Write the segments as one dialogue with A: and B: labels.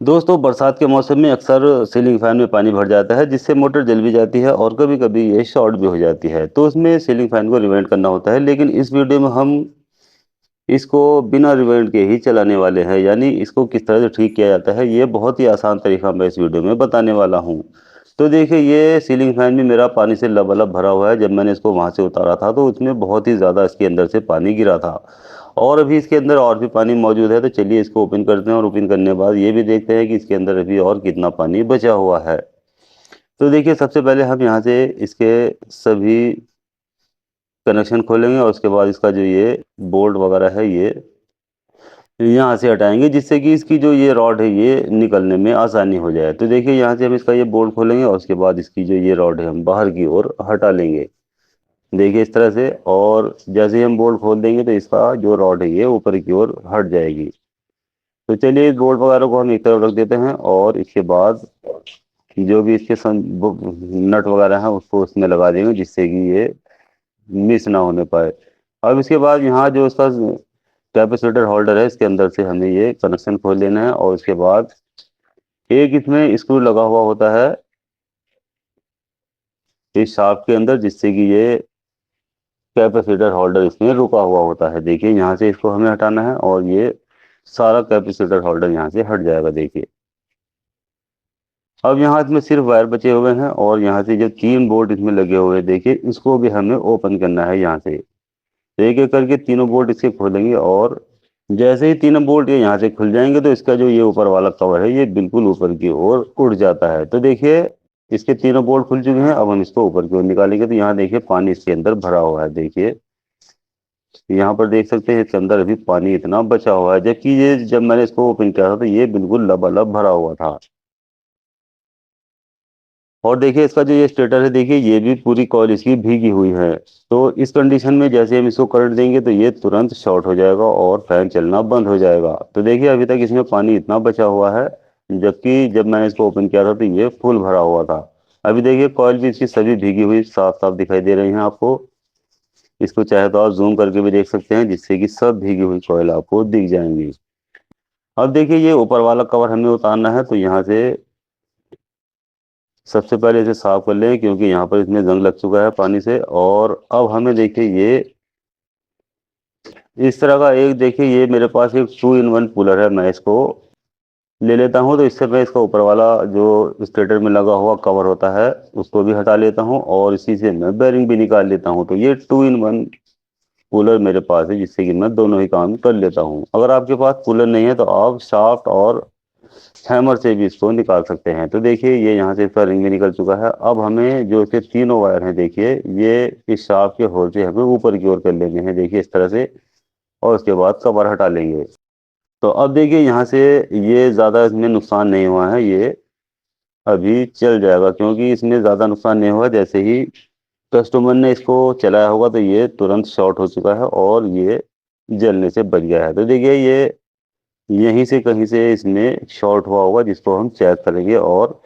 A: दोस्तों, बरसात के मौसम में अक्सर सीलिंग फैन में पानी भर जाता है, जिससे मोटर जल भी जाती है और कभी-कभी ये शॉर्ट भी हो जाती है। तो उसमें सीलिंग फैन को रिवेंट करना होता है, लेकिन इस वीडियो में हम इसको बिना रिवेंट के ही चलाने वाले हैं, यानी इसको किस तरह से ठीक किया जाता है, ये बहुत ही आसान तरीका मैं इस वीडियो में बताने वाला हूँ। तो देखिए, ये सीलिंग फैन भी मेरा पानी से लबालब भरा हुआ है। जब मैंने इसको वहाँ से उतारा था, तो उसमें बहुत ही ज़्यादा इसके अंदर से पानी गिरा था और अभी इसके अंदर और भी पानी मौजूद है। तो चलिए इसको ओपन करते हैं और ओपन करने के बाद ये भी देखते हैं कि इसके अंदर अभी और कितना पानी बचा हुआ है। तो देखिए, सबसे पहले हम यहाँ से इसके सभी कनेक्शन खोलेंगे और उसके बाद इसका जो ये बोल्ट वगैरह है, ये यहाँ से हटाएँगे, जिससे कि इसकी जो ये रॉड है, ये निकलने में आसानी हो जाए। तो देखिए, यहाँ से हम इसका ये बोल्ट खोलेंगे और उसके बाद इसकी जो ये रॉड है, हम बाहर की ओर हटा लेंगे। देखिए इस तरह से, और जैसे ही हम बोल्ट खोल देंगे तो इसका जो रॉड है, ये ऊपर की ओर हट जाएगी। तो चलिए इस बोल्ट वगैरह को हम एक तरफ रख देते हैं और इसके बाद जो भी इसके नट वगैरह हैं, उसको उसमें लगा देंगे, जिससे कि ये मिस ना होने पाए। अब इसके बाद यहाँ जो इसका कैपेसिटर होल्डर है, इसके अंदर से हमें ये कनेक्शन खोल लेना है और उसके बाद एक इसमें स्क्रू लगा हुआ होता है इस शाफ्ट के अंदर, जिससे कि ये कैपेसिटर होल्डर इसमें रुका हुआ होता है। देखिए यहाँ से इसको हमें हटाना है और ये सारा कैपेसिटर होल्डर यहाँ से हट जाएगा। देखिए अब यहाँ इसमें सिर्फ वायर बचे हुए हैं और यहाँ से जो 3 बोल्ट इसमें लगे हुए हैं, देखिए इसको भी हमें ओपन करना है। यहाँ से एक एक करके तीनों बोल्ट इसके खोलेंगे और जैसे ही तीनों बोल्ट ये यहाँ से खुल जाएंगे, तो इसका जो ये ऊपर वाला कवर है, ये बिल्कुल ऊपर की ओर उड़ जाता है। तो देखिए इसके तीनों बोल्ट खुल चुके हैं। अब हम इसको ऊपर की ओर निकालेंगे तो यहाँ देखिए पानी इसके अंदर भरा हुआ है। देखिए यहाँ पर देख सकते हैं इसके अंदर अभी पानी इतना बचा हुआ है, जबकि ये जब मैंने इसको ओपन किया था तो ये बिल्कुल लबालब भरा हुआ था। और देखिए इसका जो ये स्टेटर है, देखिए ये भी पूरी कॉइल इसकी भीगी हुई है। तो इस कंडीशन में जैसे हम इसको करंट देंगे तो ये तुरंत शॉर्ट हो जाएगा और फैन चलना बंद हो जाएगा। तो देखिए अभी तक इसमें पानी इतना बचा हुआ है, जबकि जब मैंने इसको ओपन किया था तो ये फुल भरा हुआ था। अभी देखिए कॉइल भी इसकी सभी भीगी हुई साफ साफ दिखाई दे रही हैं आपको। इसको चाहे तो आप जूम करके भी देख सकते हैं, जिससे कि सब भीगी हुई कॉइल आपको दिख जाएंगी। अब देखिए ये ऊपर वाला कवर हमें उतारना है, तो यहाँ से सबसे पहले इसे साफ कर लें, क्योंकि यहाँ पर इसमें जंग लग चुका है पानी से। और अब हमें देखिए ये इस तरह का एक, देखिए ये मेरे पास एक 2 in 1 कूलर है, मैं इसको ले लेता हूँ। तो इससे मैं इसका ऊपर वाला जो स्टेटर में लगा हुआ कवर होता है, उसको भी हटा लेता हूँ और इसी से मैं बेरिंग भी निकाल लेता हूँ। तो ये 2 in 1 कूलर मेरे पास है, जिससे कि मैं दोनों ही काम कर लेता हूँ। अगर आपके पास कूलर नहीं है तो आप शाफ्ट और हैमर से भी इसको निकाल सकते हैं। तो देखिए ये यहाँ से इसका रिंग भी निकल चुका है। अब हमें जो इसके तीनों वायर हैं, देखिए ये इस शाफ्ट के होल से हमें ऊपर की ओर कर लेने हैं, देखिए इस तरह से। और उसके बाद कवर हटा लेंगे। तो अब देखिए यहाँ से ये ज़्यादा इसमें नुकसान नहीं हुआ है, ये अभी चल जाएगा, क्योंकि इसमें ज़्यादा नुकसान नहीं हुआ। जैसे ही कस्टमर ने इसको चलाया होगा तो ये तुरंत शॉर्ट हो चुका है और ये जलने से बच गया है। तो देखिए ये यहीं से कहीं से इसमें शॉर्ट हुआ होगा, जिसको हम चेक करेंगे और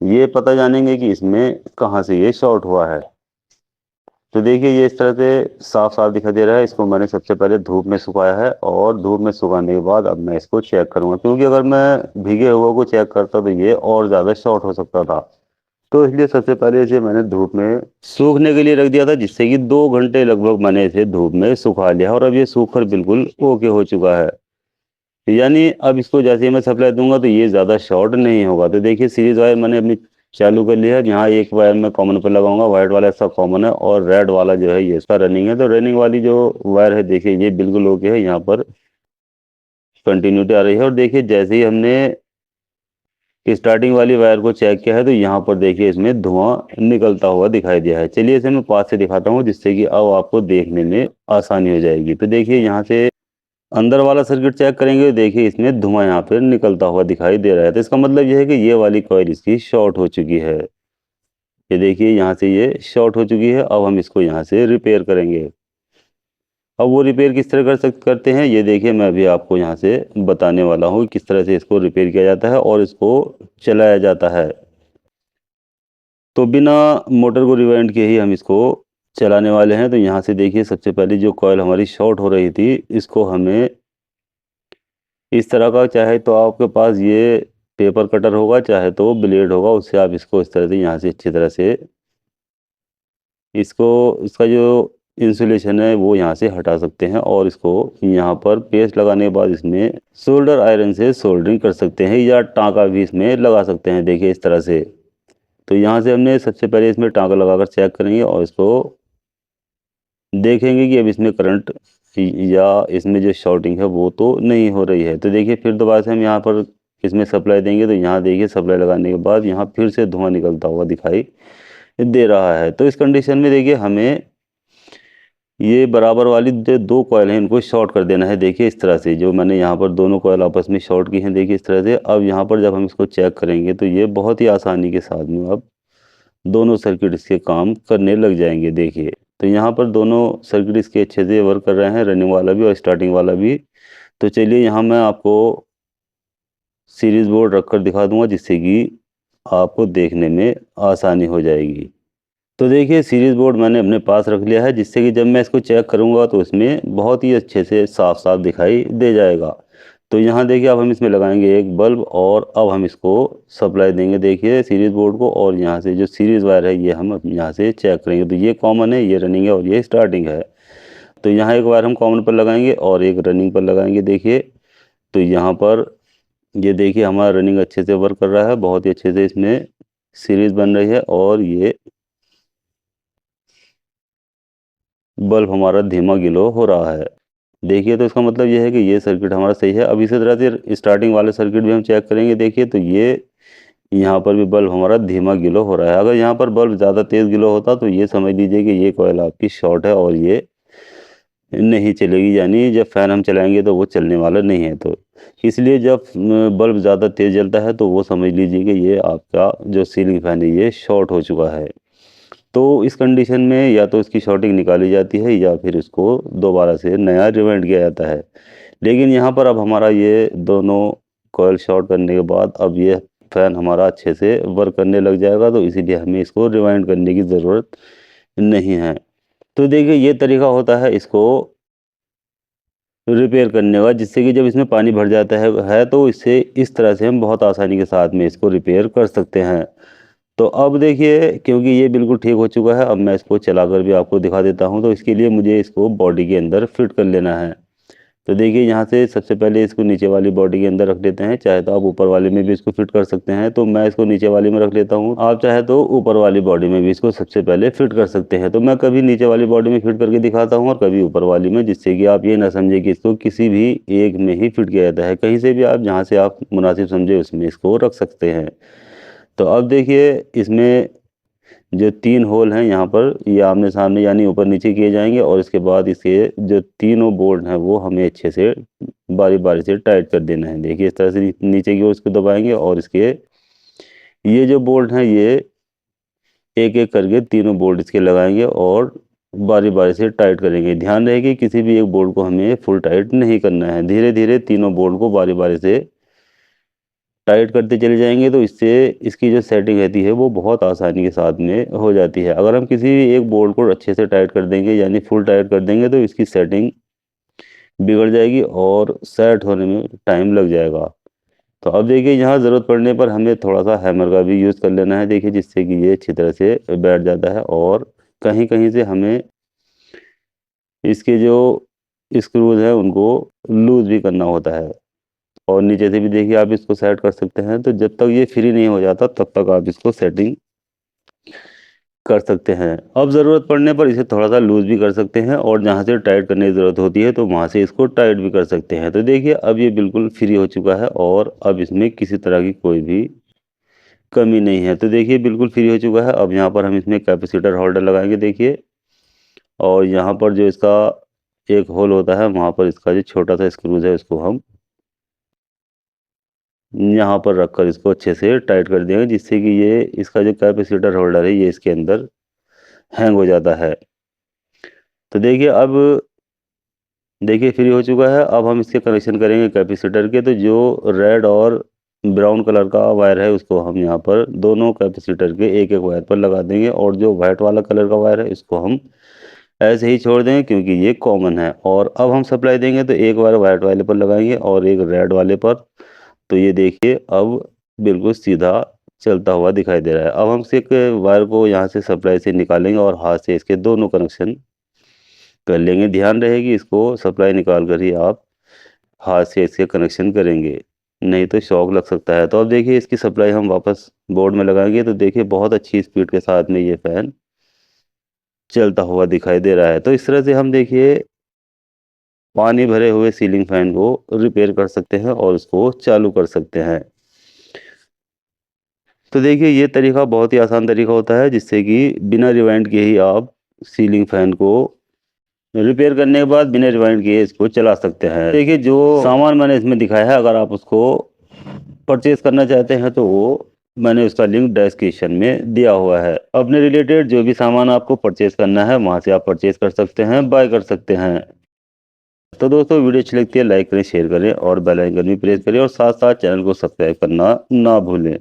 A: ये पता जानेंगे कि इसमें कहाँ से ये शॉर्ट हुआ है। तो देखिए ये इस तरह से साफ साफ दिखाई दे रहा है। इसको मैंने सबसे पहले धूप में सुखाया है और धूप में सुखाने के बाद अब मैं इसको चेक करूंगा, क्योंकि अगर मैं भीगे हुए को चेक करता तो ये और ज़्यादा शॉर्ट हो सकता था। तो इसलिए सबसे पहले इसे मैंने धूप में सूखने के लिए रख दिया था, जिससे कि 2 घंटे लगभग मैंने इसे धूप में सुखा लिया और अब ये सूख कर बिल्कुल ओके हो चुका है। यानी अब इसको जैसे ही मैं सप्लाई दूंगा तो ये ज़्यादा शॉर्ट नहीं होगा। तो देखिए सीरीज वायर मैंने अपनी चालू कर लिया है। यहाँ एक वायर मैं कॉमन पर लगाऊंगा, वाइट वाला इसका कॉमन है और रेड वाला जो है ये इसका रनिंग है। तो रनिंग वाली जो वायर है, देखिए ये बिल्कुल ओके है, यहाँ पर कंटिन्यूटी आ रही है। और देखिए जैसे ही हमने स्टार्टिंग वाली वायर को चेक किया है, तो यहाँ पर देखिए इसमें धुआं निकलता हुआ दिखाई दिया है। चलिए इसे मैं पास से दिखाता हूँ, जिससे कि अब आपको देखने में आसानी हो जाएगी। तो देखिए यहाँ से अंदर वाला सर्किट चेक करेंगे, देखिए इसमें धुआं यहाँ पे निकलता हुआ दिखाई दे रहा है। तो इसका मतलब यह है कि ये वाली कॉइल इसकी शॉर्ट हो चुकी है। ये देखिए यहाँ से ये शॉर्ट हो चुकी है। अब हम इसको यहाँ से रिपेयर करेंगे। अब वो रिपेयर किस तरह करते हैं, ये देखिए मैं अभी आपको यहाँ से बताने वाला हूँ किस तरह से इसको रिपेयर किया जाता है और इसको चलाया जाता है। तो बिना मोटर को रिवाइंड किए ही हम इसको चलाने वाले हैं। तो यहाँ से देखिए सबसे पहले जो कॉइल हमारी शॉर्ट हो रही थी, इसको हमें इस तरह का चाहे तो आपके पास ये पेपर कटर होगा, चाहे तो ब्लेड होगा, उससे आप इसको इस तरह से यहाँ से अच्छी तरह से इसको इसका जो इंसुलेशन है वो यहाँ से हटा सकते हैं और इसको यहाँ पर पेस्ट लगाने के बाद इसमें सोल्डर आयरन से सोल्डरिंग कर सकते हैं या टाँका भी इसमें लगा सकते हैं। देखिए इस तरह से। तो यहाँ से हमने सबसे पहले इसमें टाँका लगाकर चेक करेंगे और इसको देखेंगे कि अब इसमें करंट या इसमें जो शॉर्टिंग है वो तो नहीं हो रही है। तो देखिए फिर दोबारा से हम यहाँ पर इसमें सप्लाई देंगे तो यहाँ देखिए सप्लाई लगाने के बाद यहाँ फिर से धुआं निकलता हुआ दिखाई दे रहा है। तो इस कंडीशन में देखिए हमें ये बराबर वाली जो दो कॉयल हैं इनको शॉर्ट कर देना है। देखिए इस तरह से जो मैंने यहाँ पर दोनों कॉयल आपस में शॉर्ट की हैं, देखिए इस तरह से। अब यहाँ पर जब हम इसको चेक करेंगे तो ये बहुत ही आसानी के साथ में अब दोनों सर्किट इसके काम करने लग जाएंगे। देखिए तो यहाँ पर दोनों सर्किट इसके अच्छे से वर्क कर रहे हैं, रनिंग वाला भी और स्टार्टिंग वाला भी। तो चलिए यहाँ मैं आपको सीरीज बोर्ड रख कर दिखा दूंगा जिससे कि आपको देखने में आसानी हो जाएगी। तो देखिए सीरीज बोर्ड मैंने अपने पास रख लिया है जिससे कि जब मैं इसको चेक करूंगा तो इसमें बहुत ही अच्छे से साफ साफ दिखाई दे जाएगा। तो यहाँ देखिए अब हम इसमें लगाएंगे एक बल्ब और अब हम इसको सप्लाई देंगे देखिए सीरीज बोर्ड को। और यहाँ से जो सीरीज वायर है ये हम यहाँ से चेक करेंगे। तो ये कॉमन है, ये रनिंग है और ये स्टार्टिंग है। तो यहाँ एक वायर हम कॉमन पर लगाएंगे और एक रनिंग पर लगाएंगे। देखिए तो यहाँ पर ये देखिए हमारा रनिंग अच्छे से वर्क कर रहा है, बहुत ही अच्छे से इसमें सीरीज बन रही है और ये बल्ब हमारा धीमा ग्लो हो रहा है। देखिए तो इसका मतलब ये है कि ये सर्किट हमारा सही है। अब इसी तरह से स्टार्टिंग वाले सर्किट भी हम चेक करेंगे। देखिए तो ये यहाँ पर भी बल्ब हमारा धीमा ग्लो हो रहा है। अगर यहाँ पर बल्ब ज़्यादा तेज़ ग्लो होता तो ये समझ लीजिए कि ये कॉइल आपकी शॉर्ट है और ये नहीं चलेगी, यानी जब फैन हम चलाएंगे तो वो चलने वाला नहीं है। तो इसलिए जब बल्ब ज़्यादा तेज़ जलता है तो वो समझ लीजिए कि ये आपका जो सीलिंग फैन है ये शॉर्ट हो चुका है। तो इस कंडीशन में या तो इसकी शॉर्टिंग निकाली जाती है या फिर इसको दोबारा से नया रिवाइंड किया जाता है। लेकिन यहाँ पर अब हमारा ये दोनों कॉइल शॉर्ट करने के बाद अब ये फैन हमारा अच्छे से वर्क करने लग जाएगा। तो इसीलिए हमें इसको रिवाइंड करने की ज़रूरत नहीं है। तो देखिए ये तरीका होता है इसको रिपेयर करने का, जिससे कि जब इसमें पानी भर जाता है तो इससे इस तरह से हम बहुत आसानी के साथ में इसको रिपेयर कर सकते हैं। तो अब देखिए क्योंकि ये बिल्कुल ठीक हो चुका है, अब मैं इसको चलाकर भी आपको दिखा देता हूँ। तो इसके लिए मुझे इसको बॉडी के अंदर फिट कर लेना है। तो देखिए यहाँ से सबसे पहले इसको नीचे वाली बॉडी के अंदर रख लेते हैं, चाहे तो आप ऊपर वाले में भी इसको फिट कर सकते हैं। तो मैं इसको नीचे वाली में रख लेता हूँ, आप चाहे तो ऊपर वाली बॉडी में भी इसको सबसे पहले फिट कर सकते हैं। तो मैं कभी नीचे वाली बॉडी में फिट करके दिखाता हूँ और कभी ऊपर वाली में, जिससे कि आप ये ना समझे कि इसको किसी भी एक में ही फिट किया जाता है। कहीं से भी आप जहाँ से आप मुनासिब समझे उसमें इसको रख सकते हैं। तो अब देखिए इसमें जो 3 होल हैं यहाँ पर ये आमने सामने यानी ऊपर नीचे किए जाएंगे और इसके बाद इसके जो तीनों बोल्ट हैं वो हमें अच्छे से बारी बारी से टाइट कर देना है। देखिए इस तरह से नीचे की ओर इसको दबाएंगे और इसके ये जो बोल्ट हैं ये एक एक करके तीनों बोल्ट इसके लगाएंगे और बारी बारी से टाइट करेंगे। ध्यान रहे कि किसी भी एक बोल्ट को हमें फुल टाइट नहीं करना है, धीरे धीरे तीनों बोल्ट को बारी बारी से टाइट करते चले जाएंगे। तो इससे इसकी जो सेटिंग रहती है वो बहुत आसानी के साथ में हो जाती है। अगर हम किसी भी एक बोल्ट को अच्छे से टाइट कर देंगे यानी फुल टाइट कर देंगे तो इसकी सेटिंग बिगड़ जाएगी और सेट होने में टाइम लग जाएगा। तो अब देखिए यहाँ ज़रूरत पड़ने पर हमें थोड़ा सा हैमर का भी यूज़ कर लेना है, देखिए जिससे कि ये अच्छी तरह से बैठ जाता है। और कहीं कहीं से हमें इसके जो स्क्रूज हैं उनको लूज़ भी करना होता है। और नीचे से भी देखिए आप इसको सेट कर सकते हैं। तो जब तक ये फ्री नहीं हो जाता तब तक आप इसको सेटिंग कर सकते हैं। अब ज़रूरत पड़ने पर इसे थोड़ा सा लूज़ भी कर सकते हैं और जहाँ से टाइट करने की ज़रूरत होती है तो वहाँ से इसको टाइट भी कर सकते हैं। तो देखिए अब ये बिल्कुल फ्री हो चुका है और अब इसमें किसी तरह की कोई भी कमी नहीं है। तो देखिए बिल्कुल फ्री हो चुका है। अब यहाँ पर हम इसमें कैपेसिटर होल्डर लगाएंगे देखिए, और यहाँ पर जो इसका एक होल होता है वहाँ पर इसका जो छोटा सा स्क्रूज है उसको हम यहाँ पर रखकर इसको अच्छे से टाइट कर देंगे, जिससे कि ये इसका जो कैपेसिटर होल्डर है ये इसके अंदर हैंग हो जाता है। तो देखिए अब देखिए फ्री हो चुका है। अब हम इसके कनेक्शन करेंगे कैपेसिटर के। तो जो रेड और ब्राउन कलर का वायर है उसको हम यहाँ पर दोनों कैपेसिटर के एक एक वायर पर लगा देंगे और जो वाइट वाला कलर का वायर है इसको हम ऐसे ही छोड़ देंगे क्योंकि ये कॉमन है। और अब हम सप्लाई देंगे तो एक बार वाइट वाले पर लगाएंगे और एक रेड वाले पर, तो ये देखिए अब बिल्कुल सीधा चलता हुआ दिखाई दे रहा है। अब हम एक वायर को यहाँ से सप्लाई से निकालेंगे और हाथ से इसके दोनों कनेक्शन कर लेंगे। ध्यान रहेगी इसको सप्लाई निकाल कर ही आप हाथ से इसके कनेक्शन करेंगे, नहीं तो शॉक लग सकता है। तो अब देखिए इसकी सप्लाई हम वापस बोर्ड में लगाएंगे तो देखिए बहुत अच्छी स्पीड के साथ में ये फैन चलता हुआ दिखाई दे रहा है। तो इस तरह से हम देखिए पानी भरे हुए सीलिंग फैन को रिपेयर कर सकते हैं और उसको चालू कर सकते हैं। तो देखिए ये तरीका बहुत ही आसान तरीका होता है जिससे कि बिना रिवाइंड किए ही आप सीलिंग फैन को रिपेयर करने के बाद बिना रिवाइंड किए इसको चला सकते हैं। देखिए जो सामान मैंने इसमें दिखाया है, अगर आप उसको परचेज करना चाहते हैं तो वो मैंने उसका लिंक डिस्क्रिप्शन में दिया हुआ है। अपने रिलेटेड जो भी सामान आपको परचेज करना है वहाँ से आप परचेज कर सकते हैं, बाय कर सकते हैं। तो दोस्तों वीडियो अच्छी लगती है लाइक करें, शेयर करें और बेल आइकन भी प्रेस करें और साथ साथ चैनल को सब्सक्राइब करना ना भूलें।